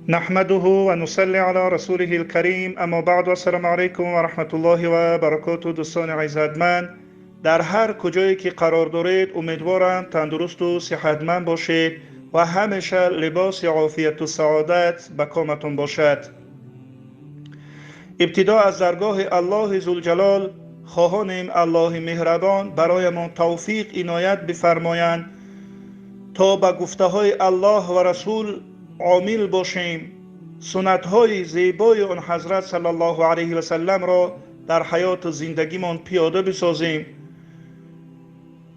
نحمده و نصلی علی رسوله الکریم. اما بعد، و السلام علیکم و رحمت الله و برکاته. دوستان عزتمند، در هر کجایی که قرار دارید امیدوارم تندرست و صحتمند باشید و همیشه لباس عافیت و سعادت به کامتون باشد. ابتدا از درگاه الله ذوالجلال خواهانیم الله مهربان برایمان توفیق عنایت بفرمایند تا به گفته های الله و رسول عامل باشیم، سنت های زیبای آن حضرت صلی الله علیه و سلم را در حیات زندگیمان پیاده بسازیم.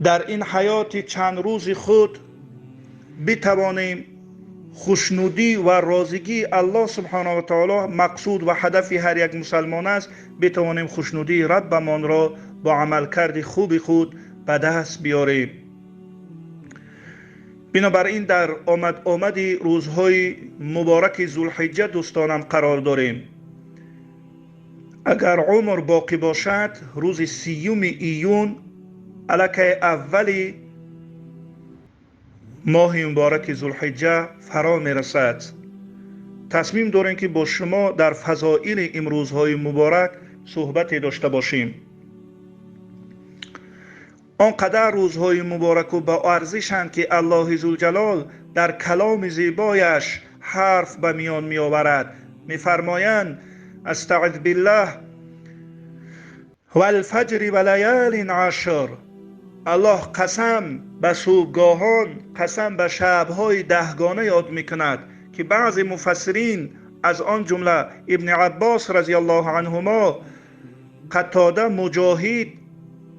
در این حیات چند روز خود بتوانیم خوشنودی و راضیگی الله سبحانه و تعالی مقصود و هدف هر یک مسلمان است، بتوانیم خوشنودی ربمان را با عملکرد خوب خود به دست بیاریم. بنابراین در آمد روزهای مبارک ذوالحجه دوستانم قرار داریم. اگر عمر باقی باشد روز 30 ایون الکه اولی ماه مبارک ذوالحجه فرا میرسد. تصمیم داریم که با شما در فضائل این روزهای مبارک صحبتی داشته باشیم. آنقدر روزهای مبارک و با ارزشند که الله ذوالجلال در کلام زیبایش حرف به میان می آورد. می فرمایند استعذ بالله و الفجر و لیال عشر. الله قسم به صبحگاهان، قسم به شبهای 10گانه یاد می کند که بعض مفسرین از آن جمله ابن عباس رضی الله عنهما، قتاده، مجاهد،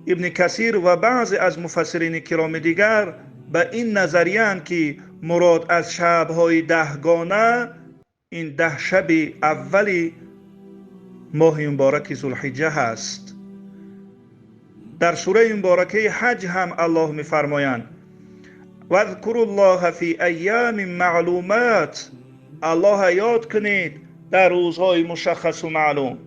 ابن کثیر و بعضی از مفسرین کرام دیگر به این نظریه‌اند که مراد از شب‌های 10گانه این 10 شب اولی ماه مبارک ذوالحجه هست. در سوره مبارکه حج هم الله می‌فرمایند واذکروا الله فی ایام معلومات. الله یاد کنید در روزهای مشخص و معلوم،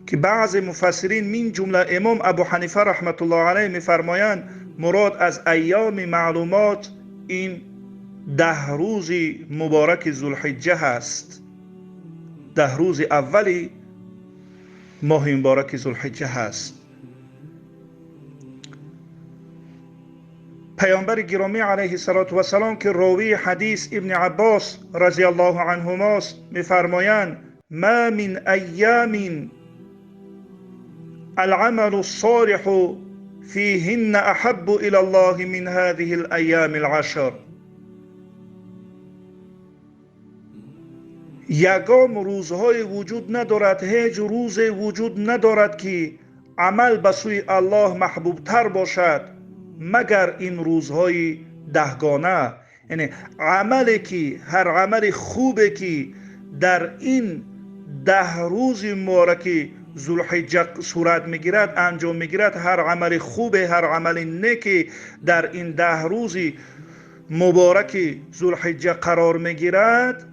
که بعض مفسرین من جمله امام ابو حنیفه رحمت الله علیه می‌فرمایند مراد از ایام معلومات این 10 روز مبارک ذوالحجه هست. 10 روز اولی ماه مبارک ذوالحجه هست. پیامبر گرامی علیه السلام که راوی حدیث ابن عباس رضی الله عنهما می‌فرمایند ما من ایام العمل الصالح فيهن احب الى الله من هذه الايام العشر. یگام روزهای وجود ندارد، هیچ روز وجود ندارد که عمل به سوی الله محبوب تر باشد مگر این روزهای 10گانه. یعنی عملی که هر عمل خوبی که در این 10 روز مبارک ذوالحجه صورت میگیرد، انجام میگیرد، هر عمل خوب، هر عمل نیکی در این 10 روز مبارک ذوالحجه قرار میگیرد،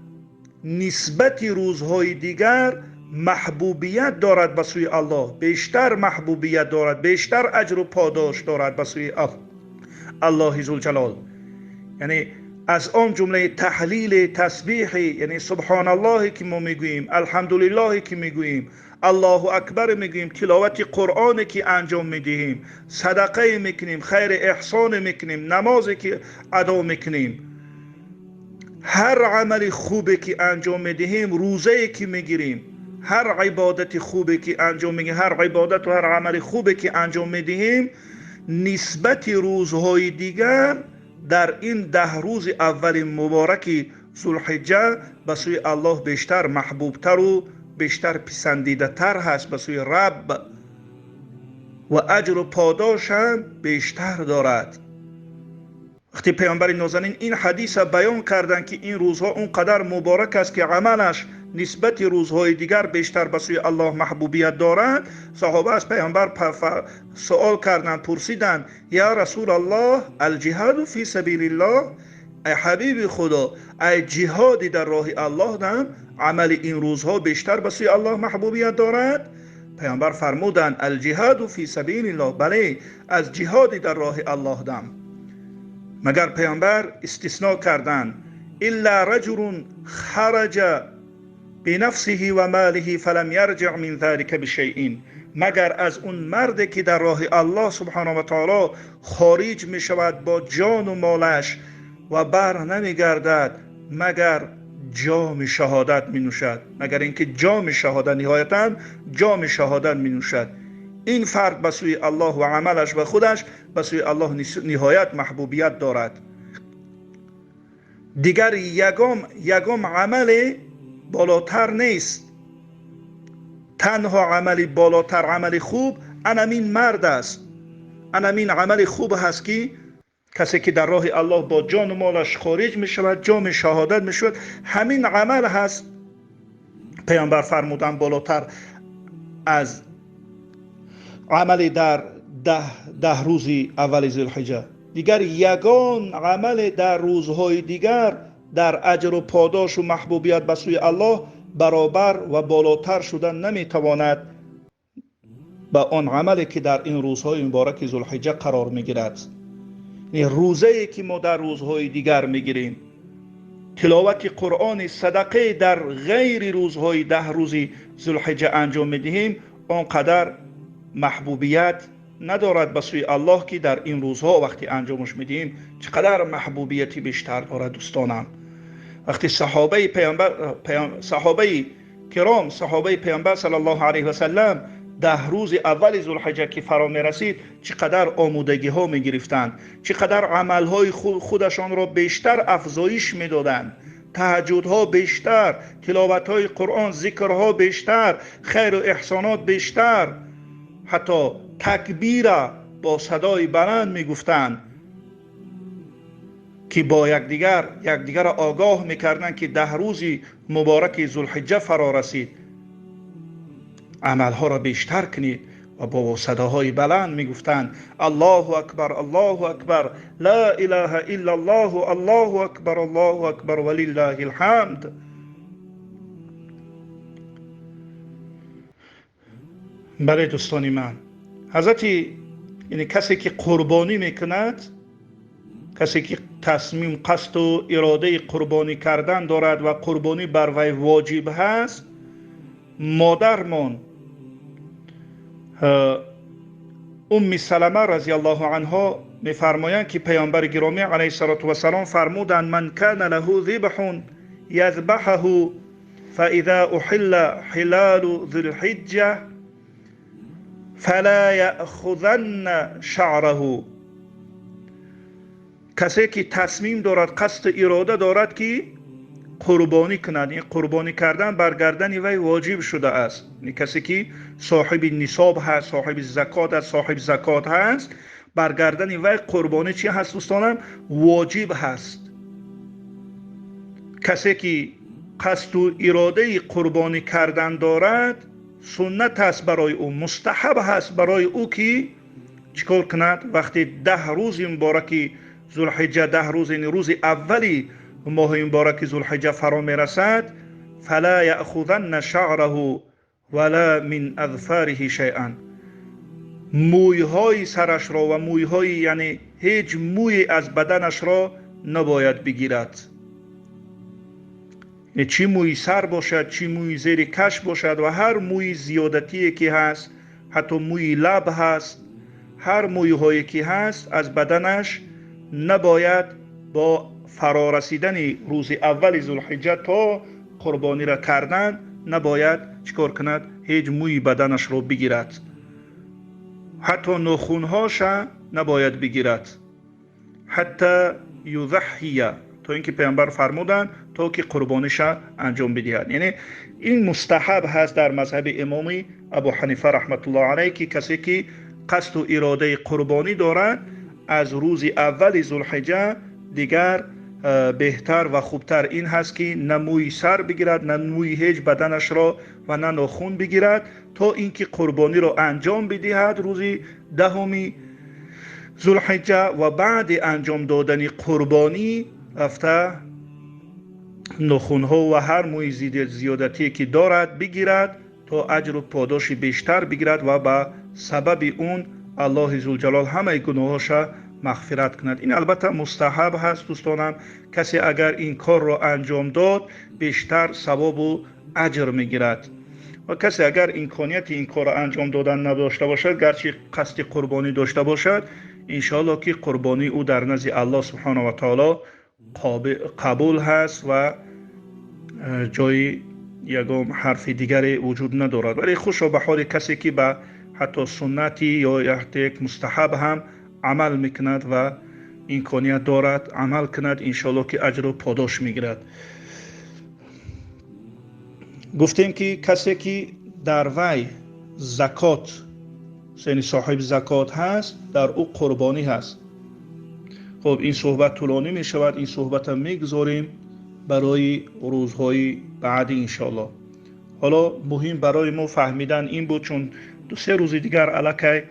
نسبت روزهای دیگر محبوبیت دارد به سوی الله، بیشتر محبوبیت دارد، بیشتر اجر و پاداش دارد به سوی الله ذوالجلال. یعنی از آن جمله تحلیل، تسبیح، یعنی سبحان الله که ما میگوییم، الحمدلله که میگوییم، الله اکبر میگوییم، تلاوت قرآن که انجام میدهیم، صدقه میکنیم، خیر احسان میکنیم، نمازی که ادا میکنیم، هر عمل خوبی که انجام میدهیم، روزه‌ای که میگیریم، هر عبادت خوبی که انجام میدهیم، هر عبادت و هر عمل خوبی که انجام میدهیم، نسبت روزهای دیگر در این 10 روز اول مبارک ذوالحجه به سوی الله بیشتر محبوبتر و بیشتر پسندیده تر هست به سوی رب و اجر و پاداش هم بیشتر دارد. وقتی پیامبر نازنین این حدیث بیان کردند که این روزها اونقدر مبارک است که عملش نسبت روزهای دیگر بیشتر به سوی الله محبوبیت دارد، صحابه از پیامبر سوال کردند، پرسیدند یا رسول الله الجهاد فی سبیل الله، ای حبیب خدا، ای جهادی در راه الله دم عمل این روزها بیشتر به سوی الله محبوبیت دارد؟ پیامبر فرمودند الجهاد فی سبیل الله، بله، از جهادی در راه الله دم. مگر پیامبر استثناء کردند الا رجل خرج بنفسه و ماله فلم یرجع من ذلك بشیء، مگر از اون مردی که در راه الله سبحانه و تعالی خارج می شود با جان و مالش و بر نمی گردد مگر جام شهادت می نوشد، مگر اینکه جام شهادت، نهایتا جام شهادت می نوشد. این فرد به سوی الله و عملش و خودش به سوی الله نهایت محبوبیت دارد. دیگر یگام عمل بالاتر نیست، تنها عملی بالاتر، عمل خوب همین مرد است، همین عمل خوب هست که کسی که در راه الله با جان و مالش خارج می شود، جام شهادت می شود، همین عمل هست پیامبر فرمودن بالاتر از عمل در ده روز اول ذوالحجه. دیگر یگان عمل در روزهای دیگر در اجر و پاداش و محبوبیت به سوی الله برابر و بالاتر شدن نمیتواند با آن عملی که در این روزهای مبارک ذوالحجه قرار میگیرد. این روزه‌ای که ما در روزهای دیگر میگیریم، تلاوت قرآن، صدقه در غیر روزهای 10 روزی ذوالحجه انجام میدهیم، آنقدر محبوبیت ندارد به سوی الله که در این روزها وقتی انجامش میدیم چقدر محبوبیتی بیشتر دارد. دوستانم، وقتی صحابه کرام، صحابه پیامبر صلی الله علیه و سلم 10 روز اول ذوالحجه که فرا می رسید چقدر آمودگی ها می گرفتند، چقدر عمل های خودشان را بیشتر افزایش می دادند، تهجد ها بیشتر، تلاوت های قرآن، ذکر ها بیشتر، خیر و احسانات بیشتر، حتی تکبیر با صدای بلند می گفتند که با یکدیگر آگاه میکردن که 10 روزی مبارک ذوالحجه فرا رسید، عملها را بیشتر کنید. و با صداهای بلند میگفتند الله اکبر الله اکبر لا اله الا الله الله اکبر الله اکبر ولله الحمد. بله دوستان من، یعنی کسی که قربانی میکند، کسی که تصمیم، قصد و اراده قربانی کردن دارد و قربانی بر وی واجب هست، مادرمان ام سلمه رضی الله عنها میفرمایند که پیامبر گرامی علیه الصلاة و السلام فرمودند من کان له ذبح یذبحه فاذا احل حلال ذی الحجه فلا یأخذن شعره. کسی که تصمیم دارد، قصد اراده دارد که قربانی کند، این قربانی کردن بر گردن وی واجب شده است. این کسی که صاحب نصاب هست، صاحب زکات است، صاحب زکات هست، بر گردن وی قربانی چی هست دوستانم؟ واجب هست. کسی که قصد و اراده قربانی کردن دارد، سنت است برای او، مستحب هست برای او که چیکار کند؟ وقتی 10 روز مبارک ذوالحجه، 10 روز، این روز اولی ماه مبارک ذوالحجه فرا میرسد، فلا یأخذن شعره ولا من اظفاره شیئا، مویهای سرش را و مویهای، یعنی هیچ موی از بدنش را نباید بگیرد. چی موی سر باشد، چی موی زیر کش باشد و هر موی زیادتی که هست، حتی موی لب هست، هر موی هایی که هست از بدنش نباید با فرارسیدن روز اول ذوالحجه تا قربانی را کردن نباید چیکار کند؟ هیچ موی بدنش را بگیرد، حتی ناخونهاش نباید بگیرد، حتی یضحیه، تا اینکه پیامبر فرمودند تا که قربانیش انجام بدهد. یعنی این مستحب هست در مذهب امام ابو حنیفه رحمت الله علیه که کسی که قصد و اراده قربانی دارد از روز اول ذوالحجه دیگر بهتر و خوبتر این هست که نه موی سر بگیرد، نه موی هیچ بدنش را و نه ناخون بگیرد تا اینکه قربانی را انجام بدهد روز 10 ذوالحجه. و بعد انجام دادن قربانی رفته ناخونها و هر موی زیادتی که دارد بگیرد تا اجر و پاداش بیشتر بگیرد و با سبب اون الله ذوالجلال همه گناهاش مغفرت کند. این البته مستحب هست دوستانم. کسی اگر این کار را انجام داد بیشتر ثواب و اجر میگیرد و کسی اگر امکانیت این کار را انجام دادن نداشته باشد، گرچه قصد قربانی داشته باشد، انشاءالله که قربانی او در نزد الله سبحانه و تعالی قبول هست و جای یگام حرف دیگری وجود ندارد. ولی خوشا به حال کسی که به حتی سنتی یا یک مستحب هم عمل میکند و امکانیت دارد عمل کند، انشاءالله که اجر و پاداش میگیرد. گفتیم که کسی که در وی زکات، یعنی صاحب زکات هست، در او قربانی هست. خب این صحبت طولانی می شود، این صحبت هم میگذاریم برای روزهای بعدی انشاءالله. حالا مهم برای ما فهمیدن این بود، چون 2-3 روز دیگر الکی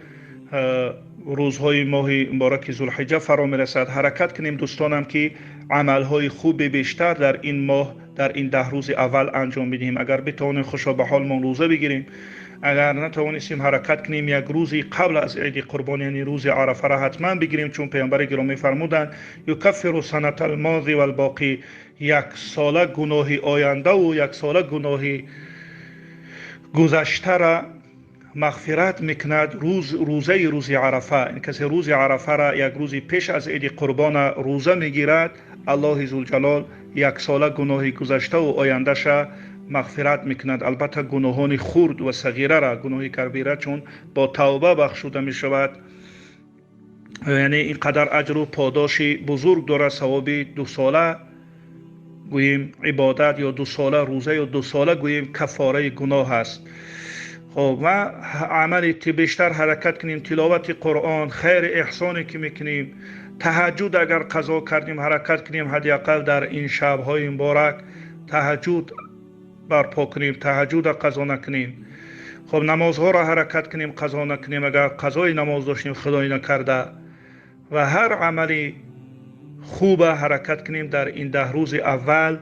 روزهای ماه مبارک ذوالحجه فرا میرسد. حرکت کنیم دوستانم که عملهای خوب بیشتر در این ماه، در این 10 روز اول انجام بدهیم. اگر بتوانیم خوشا به حال ما روزه بگیریم، اگر نتوانستیم حرکت کنیم یک روزی قبل از عید قربانی، یعنی روز عرفه را حتما بگیریم، چون پیامبر گرامی فرمودند یکفر سنة الماضی و الباقی، 1 ساله گناه آینده و 1 ساله گناه گذشته را مغفرت میکند روز عرفه. این کسی روز عرفه را 1 روز پیش از عید قربان روزه میگیرد، الله ذوالجلال 1 ساله گناه گذشته و آینده شا مغفرت میکند. البته گناهان خرد و صغیره را، گناه کبیره چون با توبه بخشوده میشود، یعنی اینقدر اجر و پاداش بزرگ داره. ثواب 2 ساله گوییم عبادت یا 2 ساله روزه یا 2 ساله گوییم کفاره گناه است. خب و عملی که بیشتر حرکت کنیم، تلاوت قرآن، خیر احسانی که میکنیم، تهجد اگر قضا کردیم حرکت کنیم، حداقل در این شب‌های مبارک تهجد برپا کنیم، تهجد قضا نکنیم. خب نمازها را حرکت کنیم، قضا نکنیم اگر قضای نماز داشتیم خدای نکرده، و هر عملی خوب حرکت کنیم در این 10 روز اول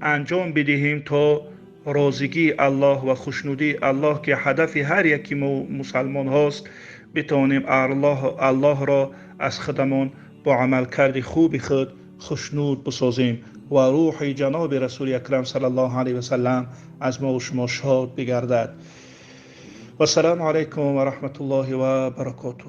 انجام بدهیم تا راضیگی الله و خوشنودی الله که هدف هر یکی مسلمان هاست، بتوانیم الله را از خودمان با عمل کرد خوب خود خوشنود بسازیم و روح جناب رسول اکرم صلی الله علیه و سلم از ما و شما شاد بگردد. و السلام علیکم و رحمت الله و برکاته.